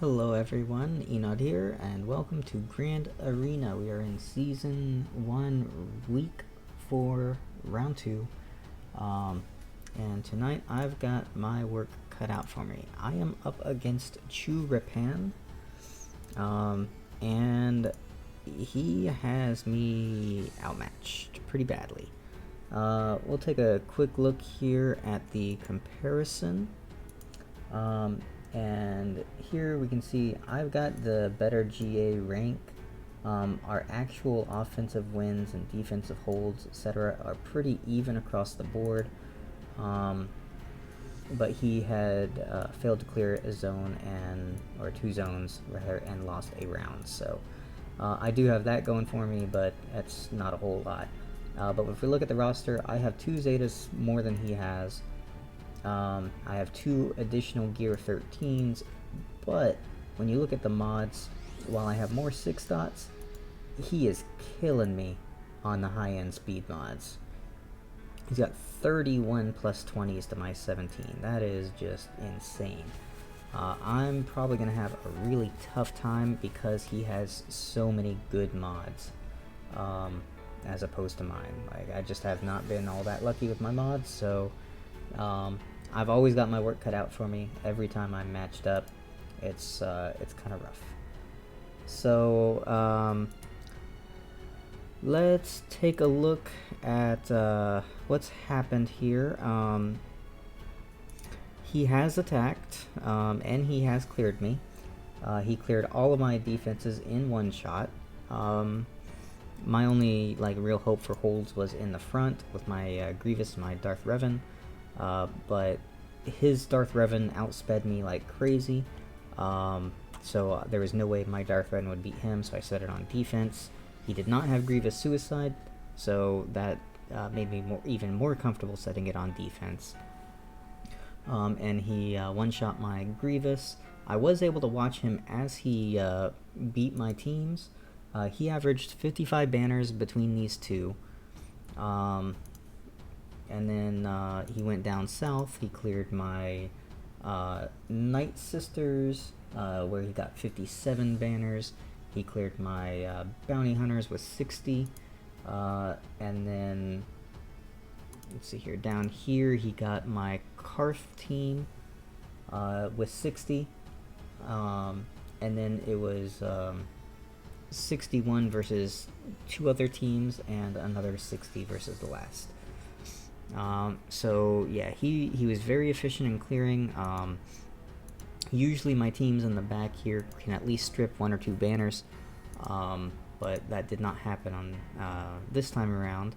Hello everyone, Enod here, and welcome to Grand Arena. We are in Season 1, Week 4, Round 2, and tonight I've got my work cut out for me. I am up against Chu Repan, and he has me outmatched pretty badly. We'll take a quick look here at the comparison. And here we can see I've got the better GA rank. Our actual offensive wins and defensive holds, etc., are pretty even across the board. But he had failed to clear a zone or two zones rather, and lost a round. So I do have that going for me, but that's not a whole lot. But if we look at the roster, I have 2 Zetas more than he has. I have 2 additional Gear 13s, but when you look at the mods, while I have more 6 dots, he is killing me on the high-end speed mods. He's got 31 plus 20s to my 17. That is just insane. I'm probably going to have a really tough time because he has so many good mods, as opposed to mine. Like, I just have not been all that lucky with my mods, so I've always got my work cut out for me. Every time I'm matched up, it's kind of rough. So let's take a look at what's happened here. He has attacked, and he has cleared me. He cleared all of my defenses in one shot. My only real hope for holds was in the front with my Grievous and my Darth Revan. But his Darth Revan outsped me like crazy, so there was no way my Darth Revan would beat him, so I set it on defense. He did not have Grievous Suicide, so that made me even more comfortable setting it on defense. And he one-shot my Grievous. I was able to watch him as he beat my teams. He averaged 55 banners between these two. And then he went down south. He cleared my Night Sisters, where he got 57 banners. He cleared my Bounty Hunters with 60. And then, let's see here, down here he got my Carth team with 60. And then it was 61 versus 2 other teams and another 60 versus the last. So yeah, he was very efficient in clearing. Usually my teams in the back here can at least strip 1 or 2 banners, but that did not happen on this time around.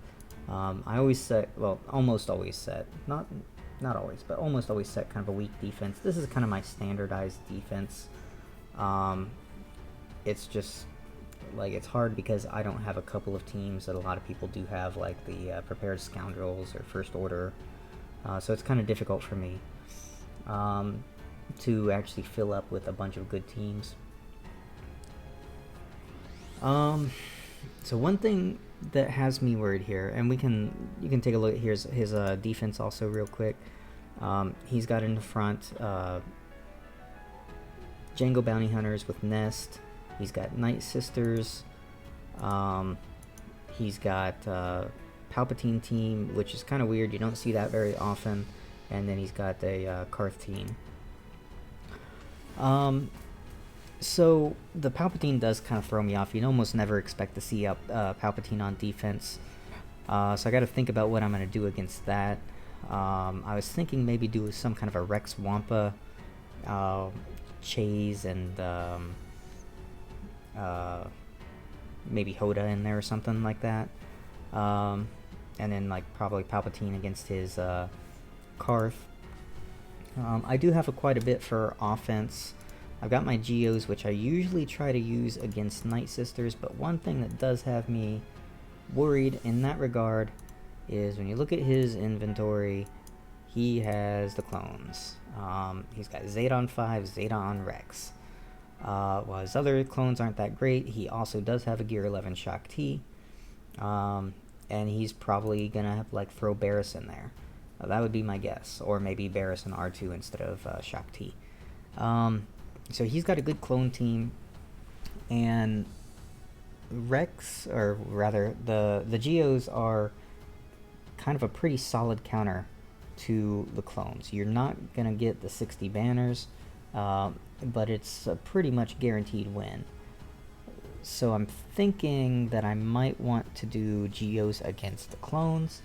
I always set, well, almost always set, not always, but almost always set kind of a weak defense. This is kind of my standardized defense. It's just it's hard because I don't have a couple of teams that a lot of people do have, like the Prepared Scoundrels or First Order, so it's kind of difficult for me to actually fill up with a bunch of good teams. So one thing that has me worried here, and you can take a look at his defense also real quick. He's got in the front Jango Bounty Hunters with Nest. He's got Night Sisters. He's got Palpatine team, which is kind of weird. You don't see that very often. And then he's got a Carth team. So the Palpatine does kind of throw me off. You'd almost never expect to see Palpatine on defense. So I got to think about what I'm going to do against that. I was thinking maybe do some kind of a Rex Wampa Chase and maybe Hoda in there or something like that. And then probably Palpatine against his Carth. I do have quite a bit for offense. I've got my Geos, which I usually try to use against Night Sisters, but one thing that does have me worried in that regard is when you look at his inventory, he has the clones. He's got Zeta on 5, Zeta on Rex. While his other clones aren't that great, he also does have a Gear 11 Shock T. And he's probably gonna have throw Barris in there. That would be my guess. Or maybe Barris and R2 instead of Shock T. So he's got a good clone team, and Rex, or rather the Geos, are kind of a pretty solid counter to the clones. You're not gonna get the 60 banners, but it's a pretty much guaranteed win. So I'm thinking that I might want to do Geos against the clones,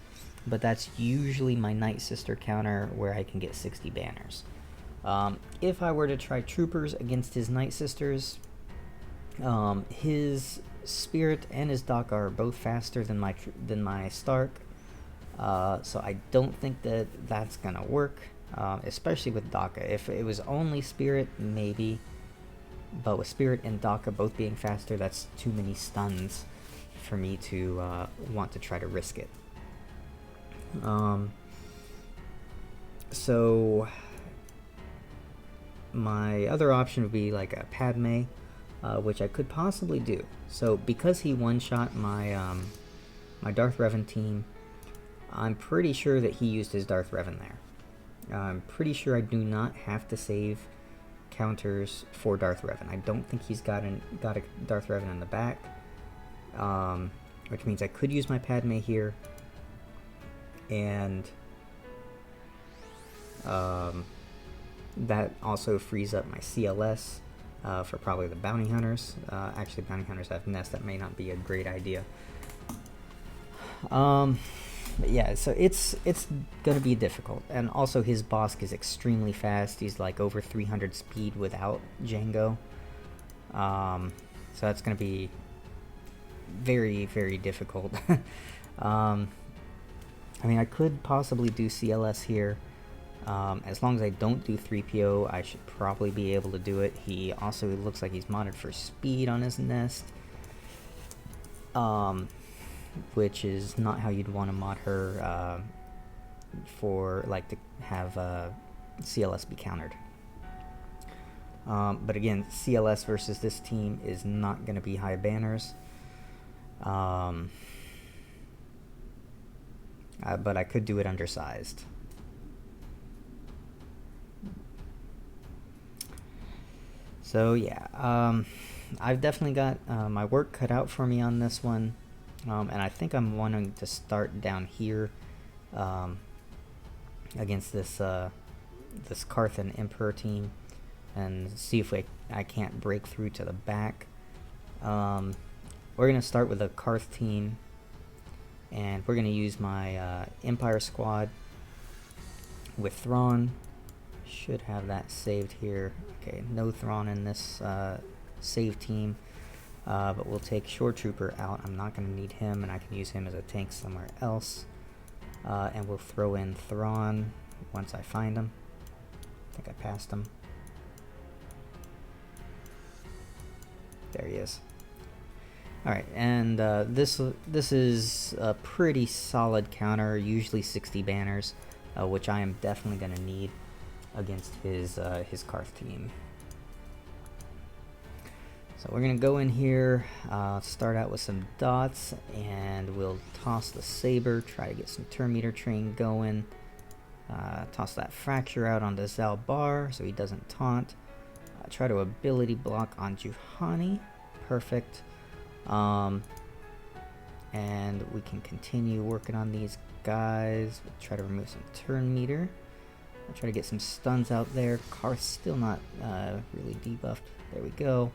but that's usually my Night Sister counter where I can get 60 banners. If I were to try Troopers against his Night Sisters, his Spirit and his Doc are both faster than my Stark, so I don't think that that's gonna work, especially with Daka. If it was only Spirit, maybe, but with Spirit and Daka both being faster, that's too many stuns for me to want to try to risk it. So my other option would be like a Padme, which I could possibly do. So because he one-shot my my Darth Revan team, I'm pretty sure that he used his Darth Revan there. I'm pretty sure I do not have to save counters for Darth Revan. I don't think he's got a Darth Revan in the back, which means I could use my Padme here, and that also frees up my CLS for probably the bounty hunters. Actually, bounty hunters have nests. That may not be a great idea. But yeah, so it's gonna be difficult, and also his Bosk is extremely fast. He's like over 300 speed without Django, so that's gonna be very, very difficult. I mean, I could possibly do CLS here. As long as I don't do 3PO, I should probably be able to do it. He also looks like he's modded for speed on his nest, which is not how you'd want to mod her for like to have CLS be countered. But again, CLS versus this team is not going to be high banners. But I could do it undersized. So yeah, I've definitely got my work cut out for me on this one, and I think I'm wanting to start down here against this this Carth and Emperor team, and see if I can't break through to the back. We're gonna start with a Carth team, and we're gonna use my Empire squad with Thrawn. Should have that saved here. Okay, no Thrawn in this save team, but we'll take Shore Trooper out. I'm not going to need him, and I can use him as a tank somewhere else. And we'll throw in Thrawn once I find him. I think I passed him. There he is. Alright, and this is a pretty solid counter, usually 60 banners, which I am definitely going to need against his Carth team. So we're gonna go in here, start out with some dots, and we'll toss the saber, try to get some turn meter train going. Toss that fracture out onto Zalbar so he doesn't taunt. Try to ability block on Juhani, perfect. And we can continue working on these guys. We'll try to remove some turn meter. I'll try to get some stuns out there. Carth's still not really debuffed. There we go.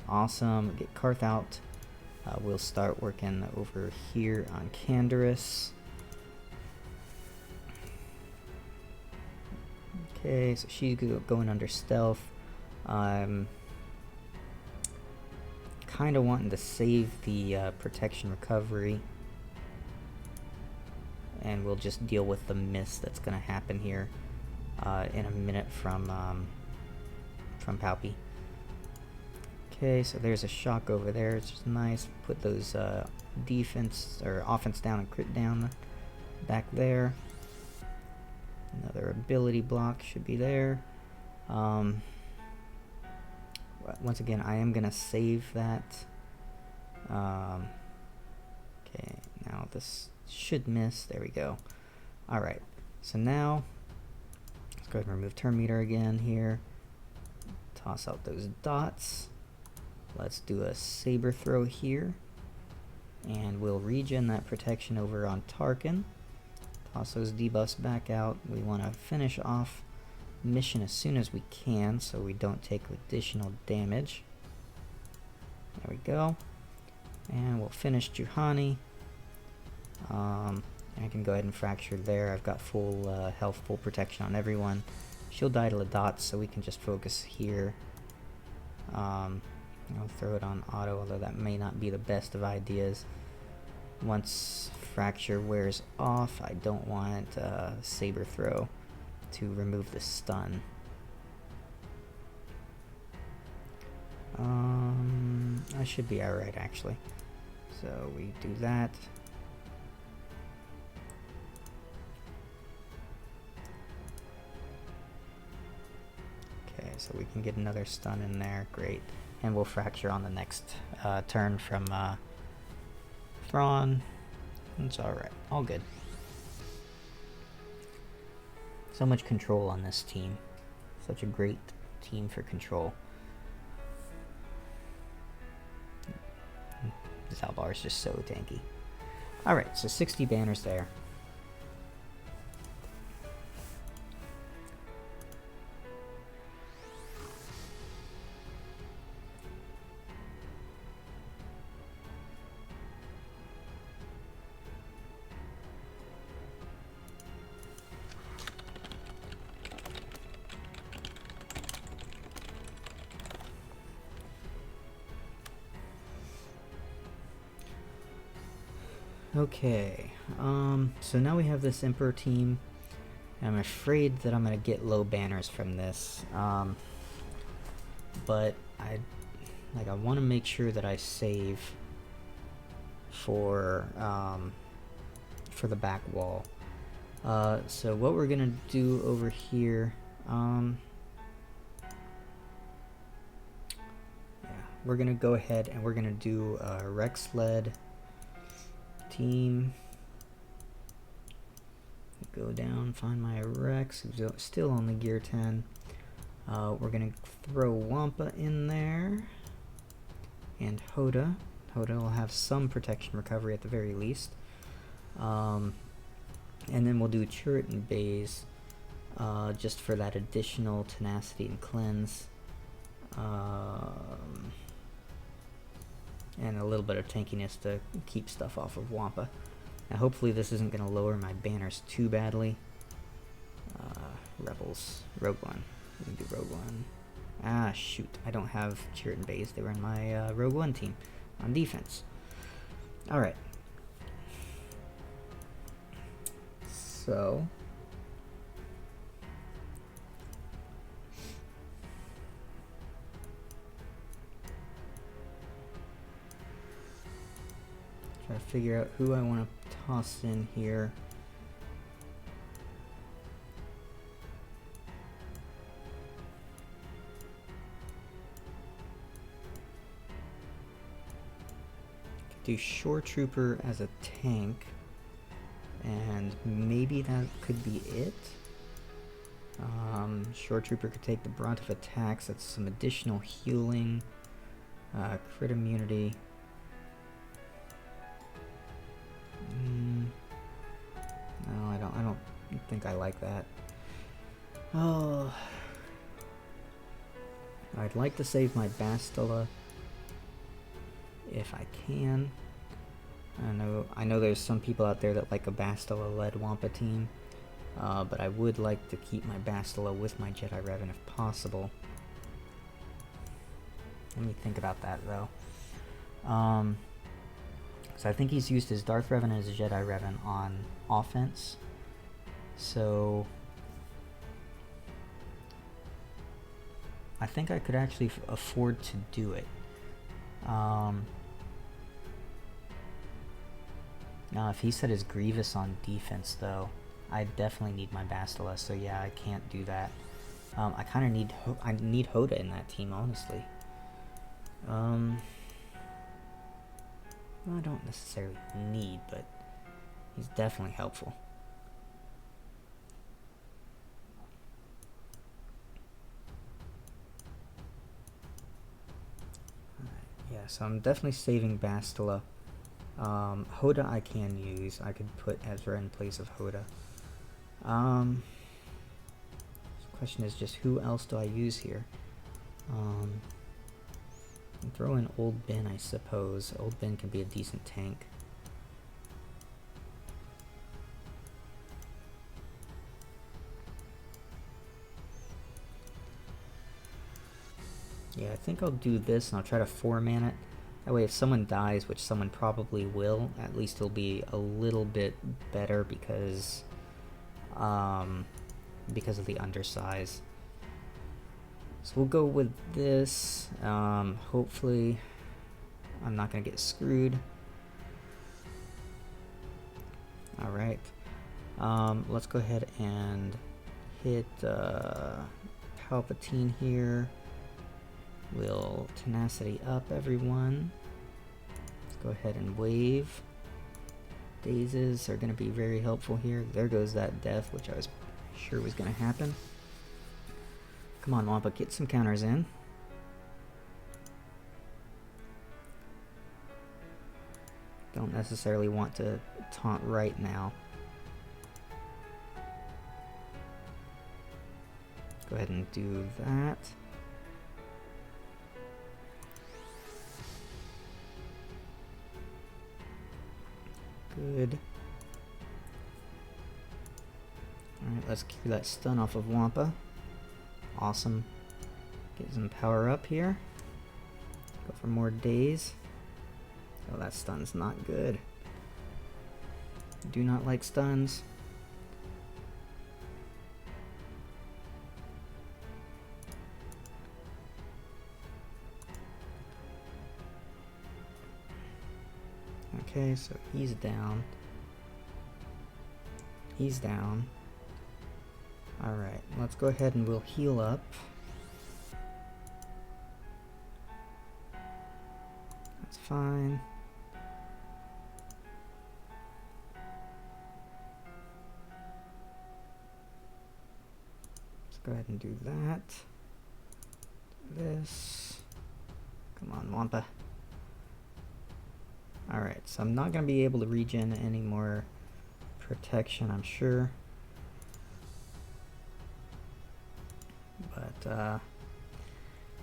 Awesome. Get Carth out. We'll start working over here on Canderous. Okay, so she's going under stealth. I'm kind of wanting to save the protection recovery, and we'll just deal with the miss that's going to happen here in a minute from Palpy. Okay, so there's a shock over there. It's just nice. Put those defense or offense down and crit down back there. Another ability block should be there. Once again, I am gonna save that. Okay, now this should miss. There we go. Alright, so now let's go ahead and remove turn meter again here. Toss out those dots. Let's do a saber throw here. And we'll regen that protection over on Tarkin. Toss those debuffs back out. We want to finish off mission as soon as we can so we don't take additional damage. There we go. And we'll finish Juhani. I can go ahead and fracture there. I've got full health, full protection on everyone. She'll die to the dots, so we can just focus here. I'll throw it on auto, although that may not be the best of ideas. Once fracture wears off, I don't want saber throw to remove the stun. I should be alright actually. So we do that. Okay, so we can get another stun in there, great. And we'll fracture on the next turn from Thrawn. It's alright, all good. So much control on this team. Such a great team for control. Zalbar is just so tanky. Alright, so 60 banners there. Okay, so now we have this Emperor team. I'm afraid that I'm gonna get low banners from this, but I want to make sure that I save for the back wall. So what we're gonna do over here, yeah, we're gonna go ahead and we're gonna do Rex-led team. Go down, find my Rex, who's still on the gear 10. We're gonna throw Wampa in there, and Hoda. Hoda will have some protection recovery at the very least. And then we'll do Turret and Baze, just for that additional tenacity and cleanse. And a little bit of tankiness to keep stuff off of Wampa. Now hopefully this isn't going to lower my banners too badly. Rebels, Rogue One. We can do Rogue One. Ah, shoot. I don't have Turret and Baze. They were in my Rogue One team on defense. Alright. So... try to figure out who I want to toss in here. Could do Shore Trooper as a tank, and maybe that could be it. Shore Trooper could take the brunt of attacks. That's some additional healing, crit immunity. No, I don't think I like that. Oh, I'd like to save my Bastila if I can. I know there's some people out there that like a Bastila-led Wampa team, but I would like to keep my Bastila with my Jedi Revan if possible. Let me think about that though. So I think he's used his Darth Revan and his Jedi Revan on offense. So I think I could actually afford to do it. Now if he set his Grievous on defense though, I definitely need my Bastila, so yeah, I can't do that. I kind of need Hoda in that team, honestly. Well, I don't necessarily need, but he's definitely helpful. Yeah, so I'm definitely saving Bastila. Hoda I can use. I could put Ezra in place of Hoda. The question is just who else do I use here? Throw in Old Ben, I suppose. Old Ben can be a decent tank. Yeah, I think I'll do this and I'll try to 4-man it. That way if someone dies, which someone probably will, at least it'll be a little bit better because of the undersize. So we'll go with this. Hopefully I'm not going to get screwed. Alright. Let's go ahead and hit Palpatine here. We'll tenacity up everyone. Let's go ahead and wave. Dazes are going to be very helpful here. There goes that death, which I was sure was going to happen. Come on, Wampa, get some counters in. Don't necessarily want to taunt right now. Go ahead and do that. Good. Alright, let's cue that stun off of Wampa. Awesome. Get some power up here. Go for more days. Oh, that stun's not good. Do not like stuns. Okay, so he's down. He's down. Alright, let's go ahead and we'll heal up. That's fine. Let's go ahead and do that. This. Come on, Wampa. Alright, so I'm not going to be able to regen any more protection, I'm sure. But,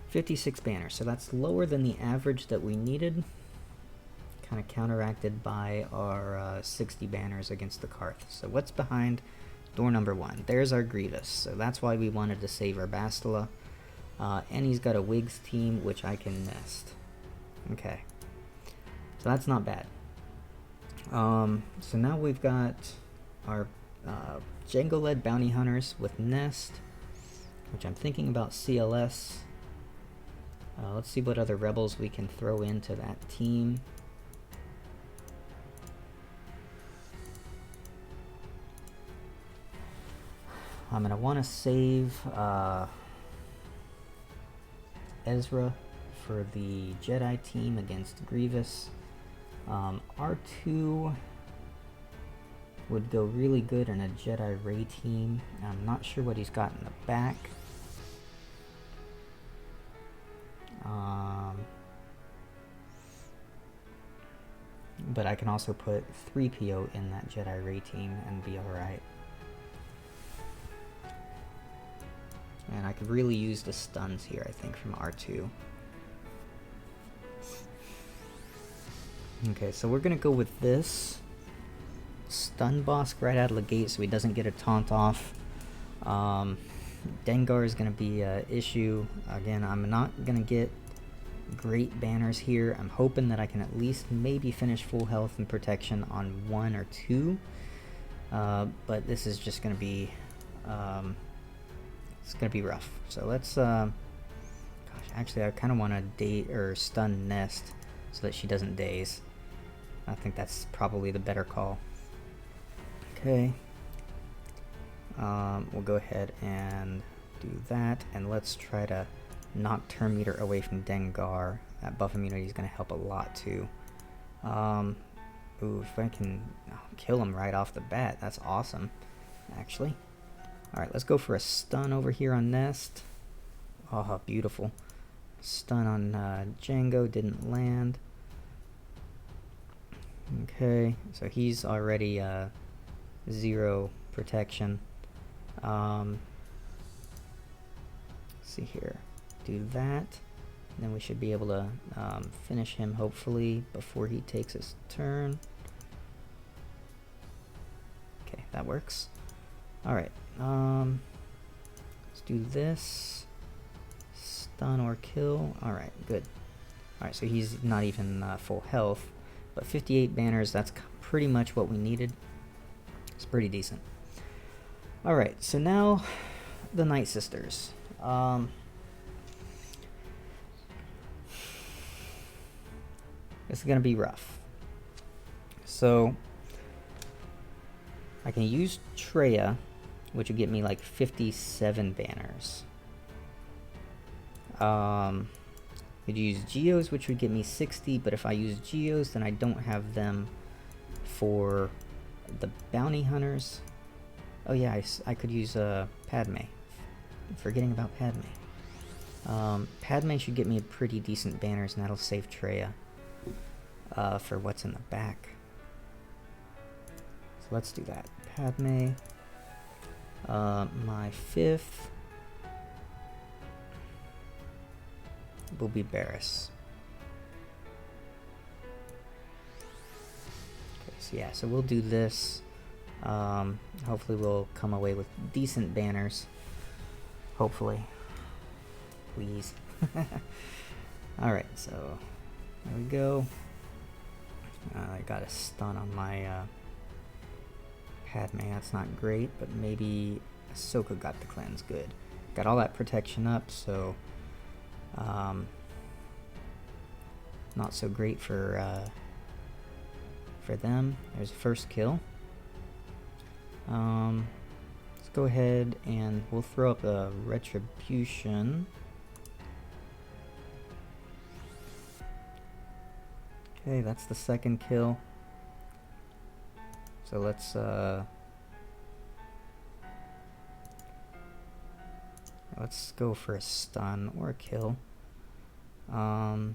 56 banners, so that's lower than the average that we needed. Kind of counteracted by our 60 banners against the Carth. So what's behind door number 1? There's our Grievous, so that's why we wanted to save our Bastila. And he's got a Wiggs team, which I can nest. Okay. So that's not bad. So now we've got our Jango-led bounty hunters with Nest, which I'm thinking about CLS. Let's see what other rebels we can throw into that team. I'm going to want to save Ezra for the Jedi team against Grievous. R2 would go really good in a Jedi Ray team. I'm not sure what he's got in the back. But I can also put 3PO in that Jedi Ray team and be alright. And I could really use the stuns here, I think, from R2. Okay, so we're gonna go with this. Stun Bosk right out of the gate so he doesn't get a taunt off. Dengar is gonna be an issue. Again, I'm not gonna get great banners here. I'm hoping that I can at least maybe finish full health and protection on 1 or 2. But this is just gonna be it's gonna be rough. So let's gosh, actually I kinda wanna date or stun Nest so that she doesn't daze. I think that's probably the better call. Okay. We'll go ahead and do that, and let's try to knock Turn Meter away from Dengar. That buff immunity is going to help a lot too. Ooh, if I can kill him right off the bat, that's awesome, actually. Alright, let's go for a stun over here on Nest. Oh, beautiful. Stun on Django didn't land. Okay, so he's already 0 protection. Let's see here. Do that. And then we should be able to finish him hopefully before he takes his turn. Okay, that works. Alright, let's do this. Stun or kill. Alright, good. Alright, so he's not even full health. But 58 banners, that's pretty much what we needed. It's pretty decent. Alright, so now the Night Sisters. This is going to be rough. So I can use Treya, which would get me like 57 banners. Could use Geos, which would get me 60, but if I use Geos, then I don't have them for the bounty hunters. Oh yeah, I could use Padme. I'm forgetting about Padme. Padme should get me pretty decent banners, and that'll save Treya for what's in the back. So let's do that. Padme. My 5th will be Barris. Okay, so yeah, so we'll do this. Hopefully we'll come away with decent banners. Hopefully. Please. Alright, so there we go. I got a stun on my Padme. That's not great, but maybe Ahsoka got the cleanse. Good. Got all that protection up, so not so great for them. There's the first kill. Let's go ahead and we'll throw up a retribution. Okay, that's the second kill. So let's go for a stun or a kill. And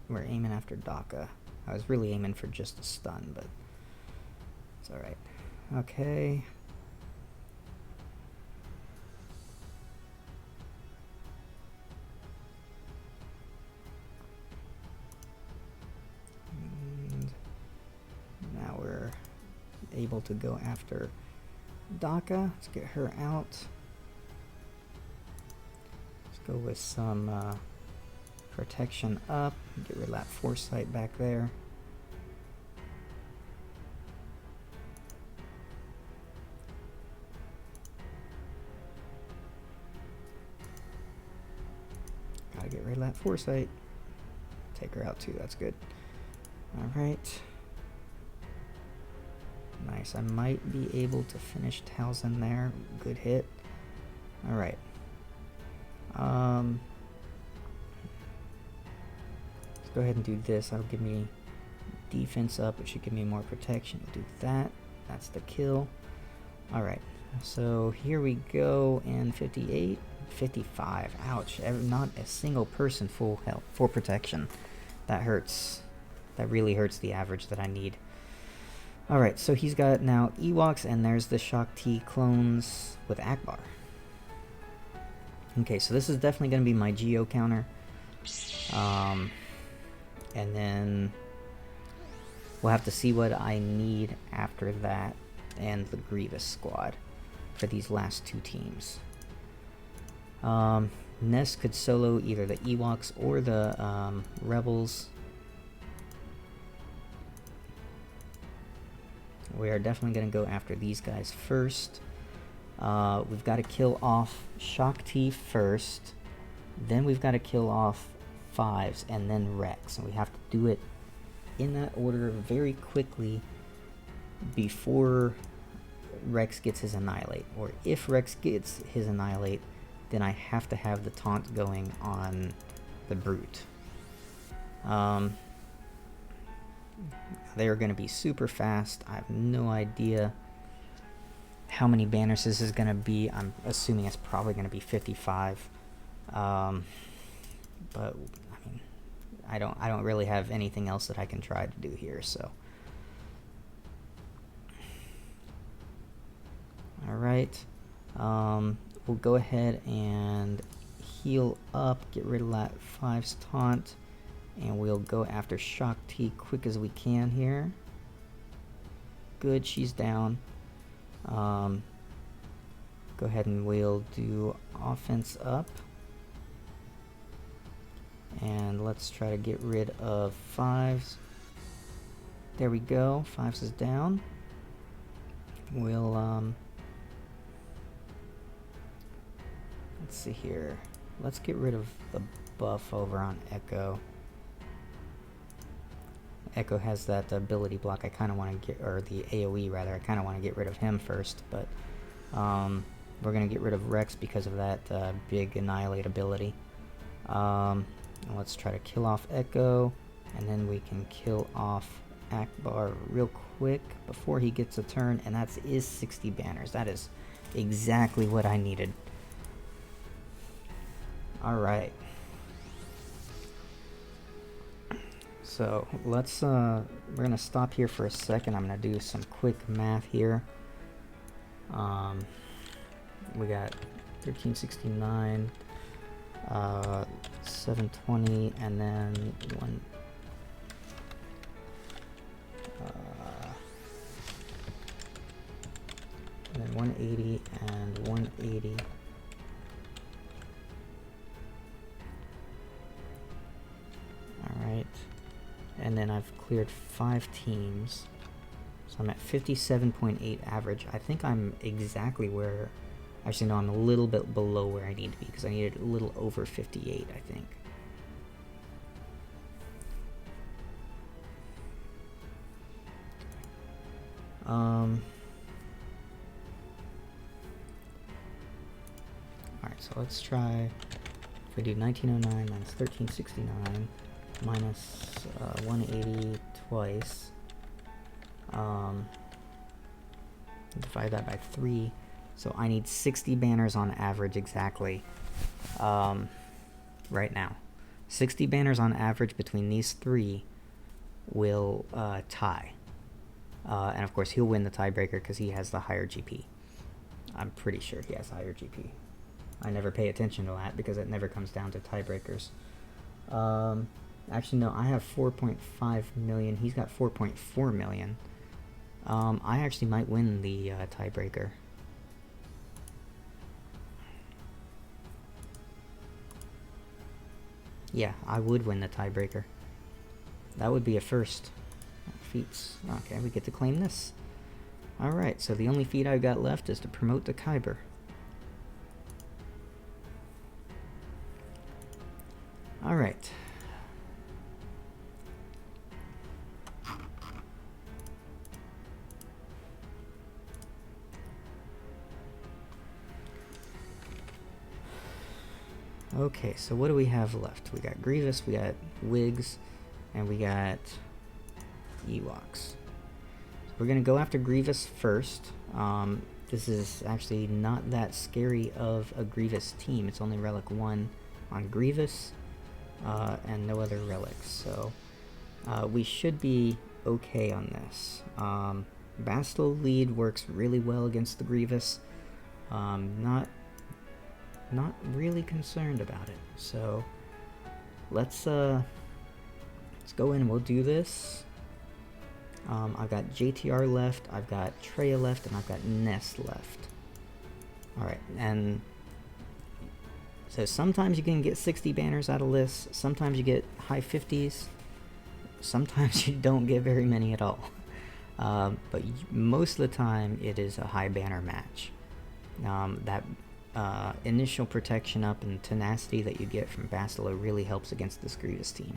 we're aiming after Daka. I was really aiming for just a stun, but it's alright. Okay. And now we're able to go after Daka. Let's get her out. Let's go with some protection up. Get rid of that foresight back there. Gotta get rid of that foresight. Take her out too, that's good. Alright. Nice, I might be able to finish Talzin there. Good hit. Alright. Let's go ahead and do this. That'll give me defense up. It should give me more protection. We'll do that. That's the kill. Alright, so here we go. And 58, 55. Ouch. Not a single person full health, full protection. That hurts. That really hurts the average that I need. Alright, so he's got now Ewoks, and there's the Shak Ti clones with Akbar. Okay, so this is definitely going to be my Geo counter. And then we'll have to see what I need after that and the Grievous squad for these last two teams. Ness could solo either the Ewoks or the Rebels. We are definitely going to go after these guys first. We've got to kill off Shak Ti first. Then we've got to kill off Fives and then Rex. And we have to do it in that order very quickly before Rex gets his Annihilate. Or if Rex gets his Annihilate, then I have to have the taunt going on the Brute. They are going to be super fast. I have no idea how many banners this is going to be. I'm assuming it's probably going to be 55. But I mean, I don't really have anything else that I can try to do here, so. Alright, we'll go ahead and heal up, get rid of that 5's taunt, and we'll go after Shock T quick as we can here. Good, she's down. Go ahead and we'll do offense up. And let's try to get rid of 5's. There we go, 5's is down. We'll, let's see here. Let's get rid of the buff over on Echo. Echo has that ability block. I kind of want to get, or the AoE rather, I kind of want to get rid of him first, but we're going to get rid of Rex because of that big Annihilate ability. Let's try to kill off Echo, and then we can kill off Akbar real quick before he gets a turn, and that is 60 banners. That is exactly what I needed. Alright. So let's we're gonna stop here for a second. I'm gonna do some quick math here. We got 1369, 720, and then 180 and 180. Alright, and then I've cleared 5 teams, so I'm at 57.8 average. I think I'm exactly where, actually no, I'm a little bit below where I need to be, because I needed a little over 58, I think. Alright, so let's try, if we do 1909 minus 1369, minus 180 twice, divide that by 3, so I need 60 banners on average exactly right now. 60 banners on average between these 3 will tie. And of course he'll win the tiebreaker because he has the higher GP. I'm pretty sure he has higher GP. I never pay attention to that because it never comes down to tiebreakers. Actually, no, I have 4.5 million. He's got 4.4 million. I actually might win the tiebreaker. Yeah, I would win the tiebreaker. That would be a first. Feats. Okay, we get to claim this. Alright, so the only feat I've got left is to promote the Kyber. Alright. Okay, so what do we have left? We got Grievous, we got Wiggs, and we got Ewoks. So we're gonna go after Grievous first. This is actually not that scary of a Grievous team. It's only Relic 1 on Grievous, and no other relics. So we should be okay on this. Bastille lead works really well against the Grievous. Not really concerned about it. So let's go in and we'll do this. I've got JTR left, I've got Treya left, and I've got Nest left. Alright, and so sometimes you can get 60 banners out of this, sometimes you get high 50s, sometimes you don't get very many at all. But most of the time it is a high banner match. That initial protection up and tenacity that you get from Bastille really helps against this Grievous team.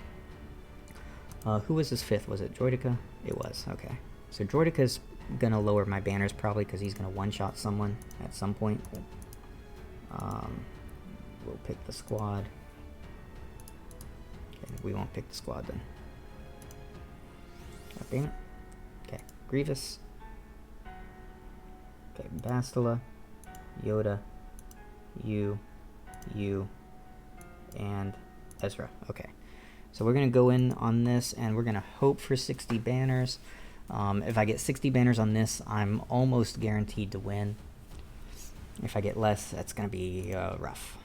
Who was his 5th? Was it Droideka? It was, okay. So Droideka's gonna lower my banners probably because he's gonna one-shot someone at some point. We'll pick the squad. Okay, we won't pick the squad then. God damn it. Okay, Grievous. Okay, Bastille. Yoda. You. and Ezra. Okay. So we're going to go in on this, and we're going to hope for 60 banners. If I get 60 banners on this, I'm almost guaranteed to win. If I get less, that's going to be rough.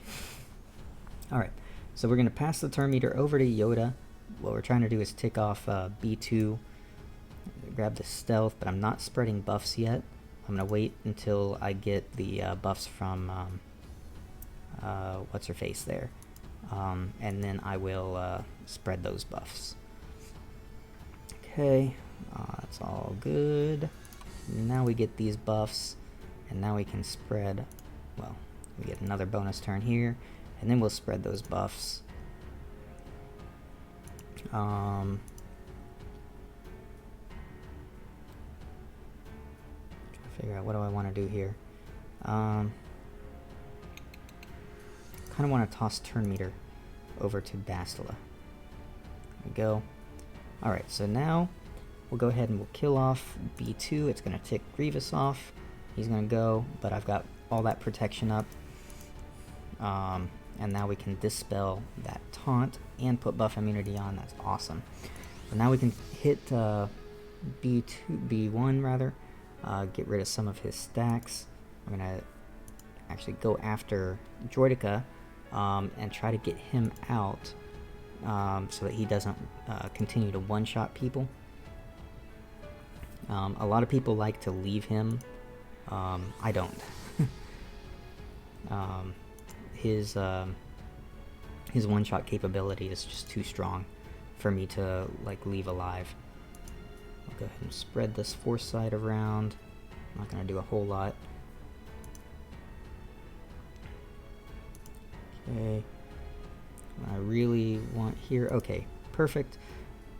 Alright, so we're going to pass the turn meter over to Yoda. What we're trying to do is tick off B2, grab the stealth, but I'm not spreading buffs yet. I'm going to wait until I get the buffs from what's-her-face there. And then I will spread those buffs. Okay, that's all good. Now we get these buffs, and now we can spread, well, we get another bonus turn here, and then we'll spread those buffs. Figure out what do I want to do here. Kind of want to toss turn meter over to Bastila. There we go. Alright, so now we'll go ahead and we'll kill off B2. It's going to tick Grievous off. He's going to go, but I've got all that protection up. And now we can dispel that taunt and put buff immunity on. That's awesome. So now we can hit B1 rather. Get rid of some of his stacks. I'm going to actually go after Droideka and try to get him out so that he doesn't continue to one-shot people. A lot of people like to leave him. I don't. His one-shot capability is just too strong for me to like leave alive. I'll go ahead and spread this foresight around. I'm not going to do a whole lot. Okay. I really want here. Okay, perfect.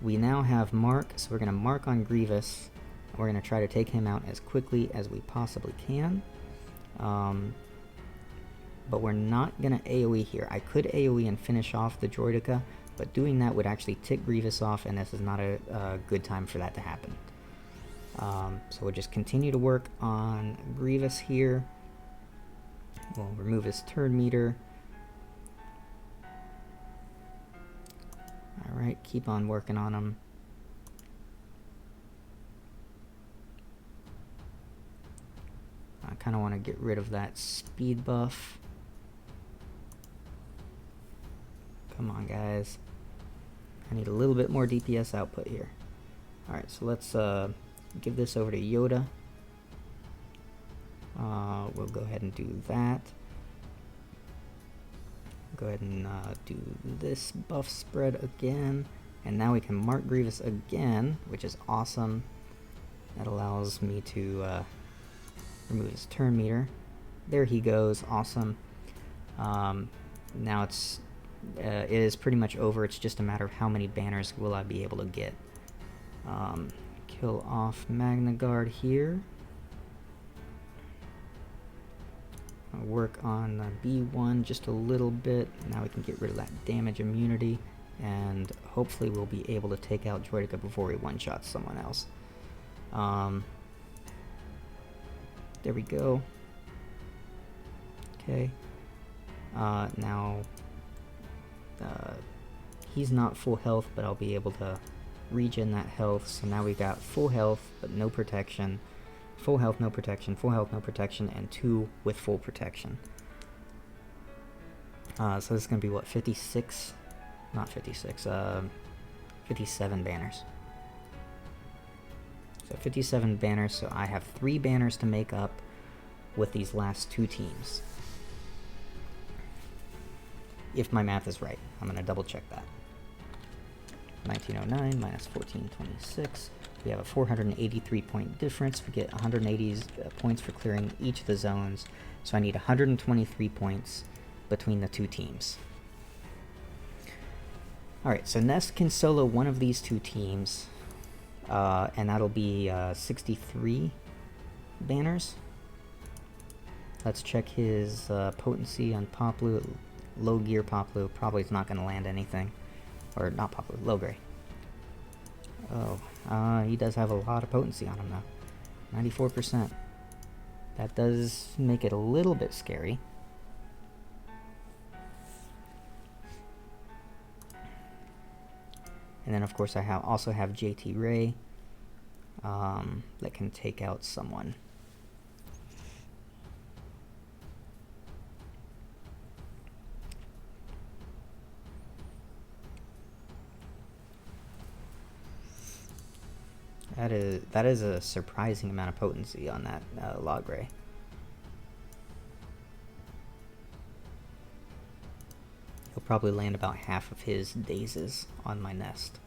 We now have Mark, so we're going to mark on Grievous. We're going to try to take him out as quickly as we possibly can. But we're not going to AoE here. I could AoE and finish off the Droideka, but doing that would actually tick Grievous off, and this is not a good time for that to happen. So we'll just continue to work on Grievous here. We'll remove his turn meter. Alright, keep on working on him. I kind of want to get rid of that speed buff. Come on, guys. I need a little bit more DPS output here. Alright, so let's give this over to Yoda. We'll go ahead and do that. Go ahead and do this buff spread again. And now we can mark Grievous again, which is awesome. That allows me to remove his turn meter. There he goes. Awesome. Now it is pretty much over. It's just a matter of how many banners will I be able to get. Kill off Magna Guard here. I'll work on B1 just a little bit. Now we can get rid of that damage immunity, and hopefully we'll be able to take out Droideka before he one-shots someone else. There we go. Okay. Now he's not full health, but I'll be able to regen that health. So now we got full health but no protection, full health, no protection, full health, no protection, and 2 with full protection. So this is going to be what, 56? Not 56, 57 banners. So 57 banners, so I have 3 banners to make up with these last 2 teams. If my math is right. I'm going to double check that. 1909 minus 1426. We have a 483 point difference. We get 180 points for clearing each of the zones. So I need 123 points between the 2 teams. Alright, so Nest can solo one of these 2 teams. And that'll be 63 banners. Let's check his potency on Poplu. Low gear Poplu probably is not going to land anything. Or not Poplu, low gray. Oh, he does have a lot of potency on him though. 94%. That does make it a little bit scary. And then of course I also have JT Ray that can take out someone. That is a surprising amount of potency on that Log Ray. He'll probably land about half of his dazes on my nest.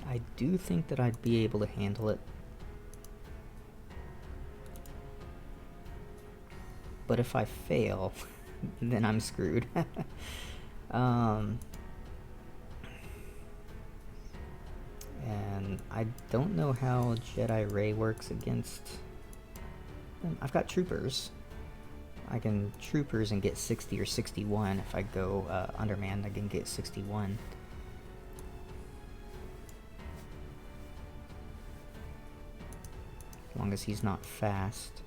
I do think that I'd be able to handle it. But if I fail, then I'm screwed. And I don't know how Jedi Ray works against them. I've got troopers. I can troopers and get 60 or 61. If I go undermanned, I can get 61. As long as he's not fast.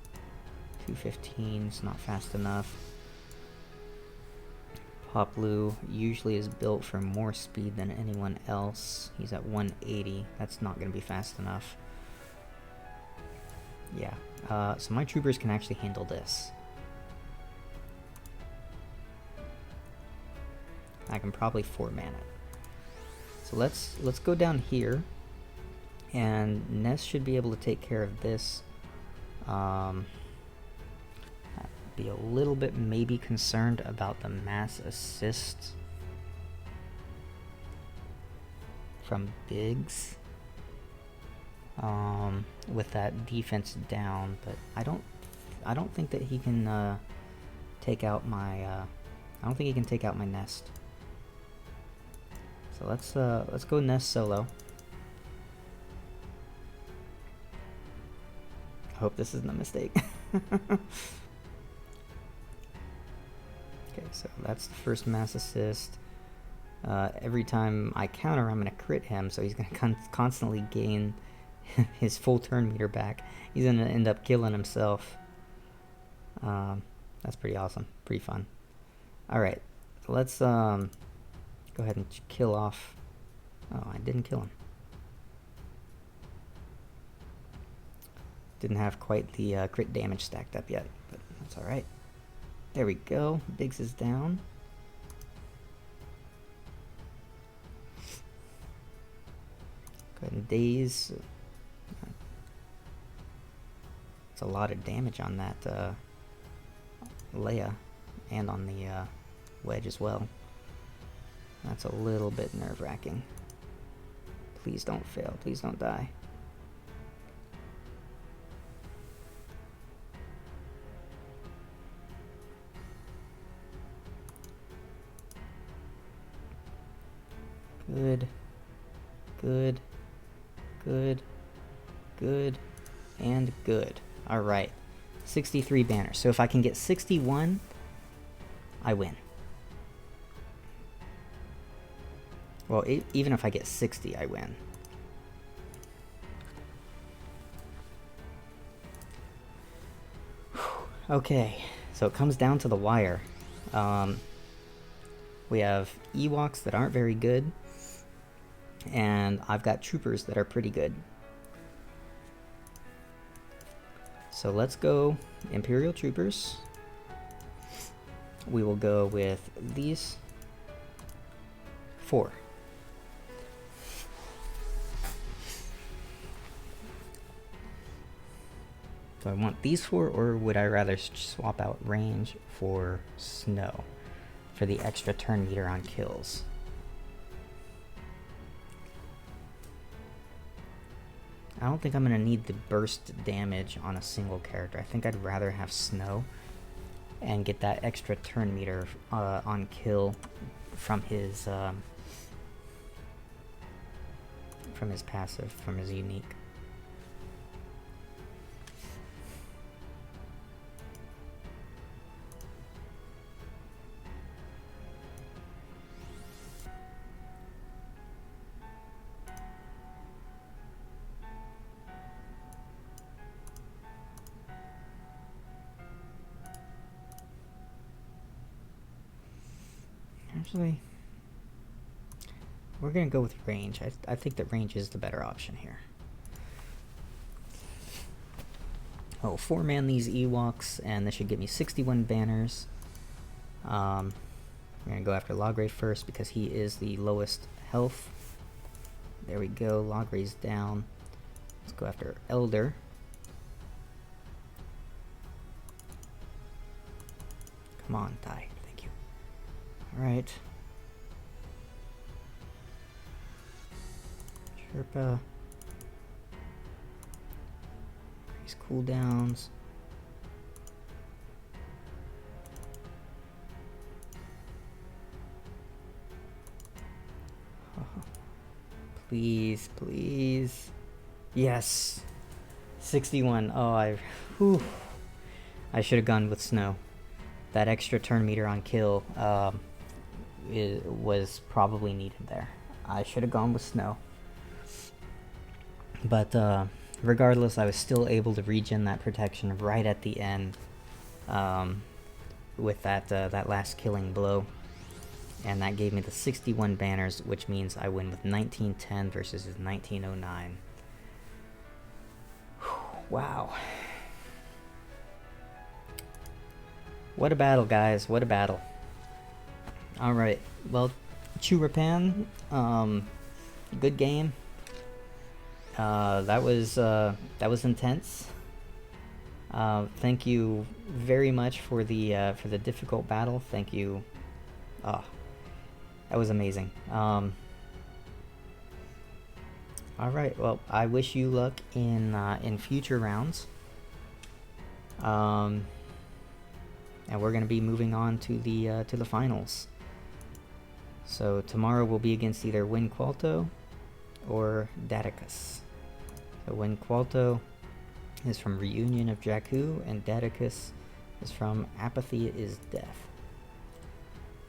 215 is not fast enough. Poplu usually is built for more speed than anyone else. He's at 180. That's not going to be fast enough. Yeah. So my troopers can actually handle this. I can probably 4-man it. So let's go down here, and Ness should be able to take care of this. Be a little bit maybe concerned about the mass assist from Biggs with that defense down, but I don't think that he can take out my I don't think he can take out my nest. So let's go nest solo. I hope this isn't a mistake. Okay, so that's the first mass assist. Every time I counter, I'm going to crit him, so he's going to constantly gain his full turn meter back. He's going to end up killing himself. That's pretty awesome. Pretty fun. Alright, let's go ahead and kill off... Oh, I didn't kill him. Didn't have quite the crit damage stacked up yet, but that's alright. There we go. Biggs is down. Go ahead and daze. It's a lot of damage on that Leia, and on the wedge as well. That's a little bit nerve-wracking. Please don't fail. Please don't die. Good, good, good, good, and good. Alright. 63 banners. So if I can get 61, I win. Well, even if I get 60, I win. Okay, so it comes down to the wire. We have Ewoks that aren't very good, and I've got troopers that are pretty good. So let's go Imperial troopers. We will go with these 4. Do I want these 4, or would I rather swap out range for snow for the extra turn meter on kills? I don't think I'm going to need the burst damage on a single character. I think I'd rather have snow and get that extra turn meter on kill from his passive, from his unique. Actually, we're gonna go with range. I think that range is the better option here. Oh, 4-man these Ewoks, and this should give me 61 banners. I'm gonna go after Logray first because he is the lowest health. There we go, Logray's down. Let's go after Elder. Come on, die. Thank you. Alright. Sherpa. Increase cooldowns. Please, please. Yes. 61. Oh, I should have gone with snow. That extra turn meter on kill was probably needed there. I should have gone with snow. But regardless, I was still able to regen that protection right at the end with that last killing blow. And that gave me the 61 banners, which means I win with 1910 versus 1909. Wow. What a battle, guys. What a battle. Alright. Well, Churapan, good game. That was intense. Thank you very much for the difficult battle. Thank you. That was amazing. Alright, well, I wish you luck in future rounds. And we're going to be moving on to the finals. So tomorrow will be against either Win Qualto or Daticus. So Win Qualto is from Reunion of Jakku, and Daticus is from Apathy is Death.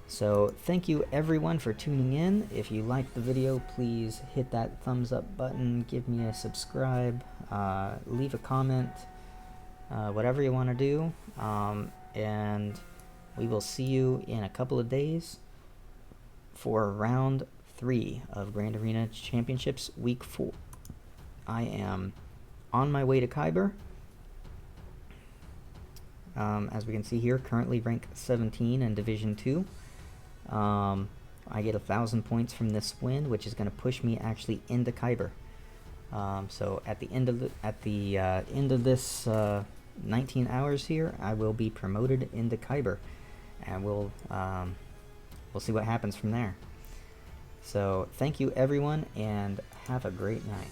So thank you everyone for tuning in. If you liked the video, please hit that thumbs up button, give me a subscribe, leave a comment, whatever you want to do. And we will see you in a couple of days for round 3 of Grand Arena Championships Week 4. I am on my way to Kyber. As we can see here, currently rank 17 in Division 2. I get 1,000 points from this win, which is going to push me actually into Kyber. So at the end of this 19 hours here, I will be promoted into Kyber, and we'll see what happens from there. So thank you everyone, and have a great night.